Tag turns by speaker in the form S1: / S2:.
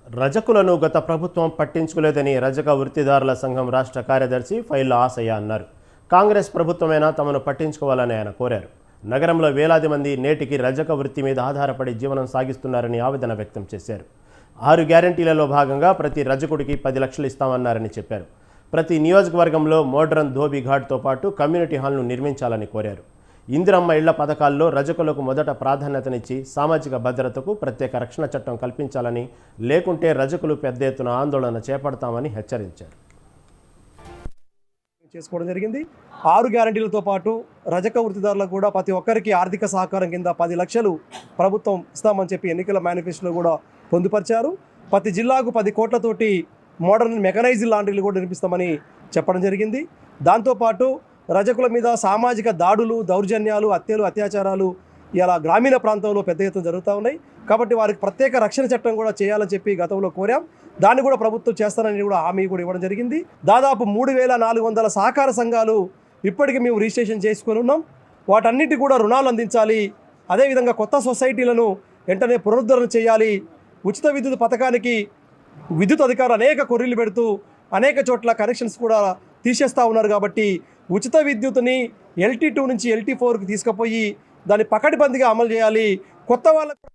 S1: రజకులను గత ప్రభుత్వం పట్టించుకోలేదని రజక వృత్తిదారుల సంఘం రాష్ట్ర కార్యదర్శి ఫైళ్ళ ఆసయ్య అన్నారు. కాంగ్రెస్ ప్రభుత్వమైనా తమను పట్టించుకోవాలని ఆయన కోరారు. నగరంలో వేలాది మంది నేటికి రజక వృత్తి మీద ఆధారపడి జీవనం సాగిస్తున్నారని ఆవేదన వ్యక్తం చేశారు. 6 గ్యారంటీలలో భాగంగా ప్రతి రజకుడికి 10 లక్షలు ఇస్తామన్నారని చెప్పారు. ప్రతి నియోజకవర్గంలో మోడ్రన్ ధోబీ ఘాట్తో పాటు కమ్యూనిటీ హాల్ను నిర్మించాలని కోరారు. ఇందిరమ్మ ఇళ్ల పథకాల్లో రజకులకు మొదట ప్రాధాన్యతనిచ్చి సామాజిక భద్రతకు ప్రత్యేక రక్షణ చట్టం కల్పించాలని, లేకుంటే రజకులు పెద్ద ఎత్తున ఆందోళన చేపడతామని హెచ్చరించారు.
S2: చేసుకోవడం జరిగింది. 6 గ్యారంటీలతో పాటు రజక వృత్తిదారులకు కూడా ప్రతి ఒక్కరికి ఆర్థిక సహకారం కింద 10 లక్షలు ప్రభుత్వం ఇస్తామని చెప్పి ఎన్నికల మేనిఫెస్టోలో కూడా పొందుపరిచారు. ప్రతి జిల్లాకు 10 కోట్లతోటి మోడర్న్ మెకనైజ్డ్ లాండ్రీలు కూడా నిర్మిస్తామని చెప్పడం జరిగింది. దాంతోపాటు రజకుల మీద సామాజిక దాడులు, దౌర్జన్యాలు, హత్యలు, అత్యాచారాలు ఇలా గ్రామీణ ప్రాంతంలో పెద్ద ఎత్తున జరుగుతూ ఉన్నాయి. కాబట్టి వారికి ప్రత్యేక రక్షణ చట్టం కూడా చేయాలని చెప్పి గతంలో కోరాం. దాన్ని కూడా ప్రభుత్వం చేస్తానని కూడా హామీ కూడా ఇవ్వడం జరిగింది. దాదాపు 3400 సహకార సంఘాలు ఇప్పటికీ మేము రిజిస్ట్రేషన్ చేసుకొని ఉన్నాం. వాటన్నిటి కూడా రుణాలు అందించాలి. అదేవిధంగా కొత్త సొసైటీలను వెంటనే పునరుద్ధరణ చేయాలి. ఉచిత విద్యుత్ పథకానికి విద్యుత్ అధికారులు అనేక కొర్రీలు పెడుతూ అనేక చోట్ల కనెక్షన్స్ కూడా తీసేస్తూ ఉన్నారు. కాబట్టి ఉచిత విద్యుత్ని LT2 నుంచి LT4కి తీసుకుపోయి దాన్ని పకడ్బందీగా అమలు చేయాలి. కొత్త వాళ్ళకు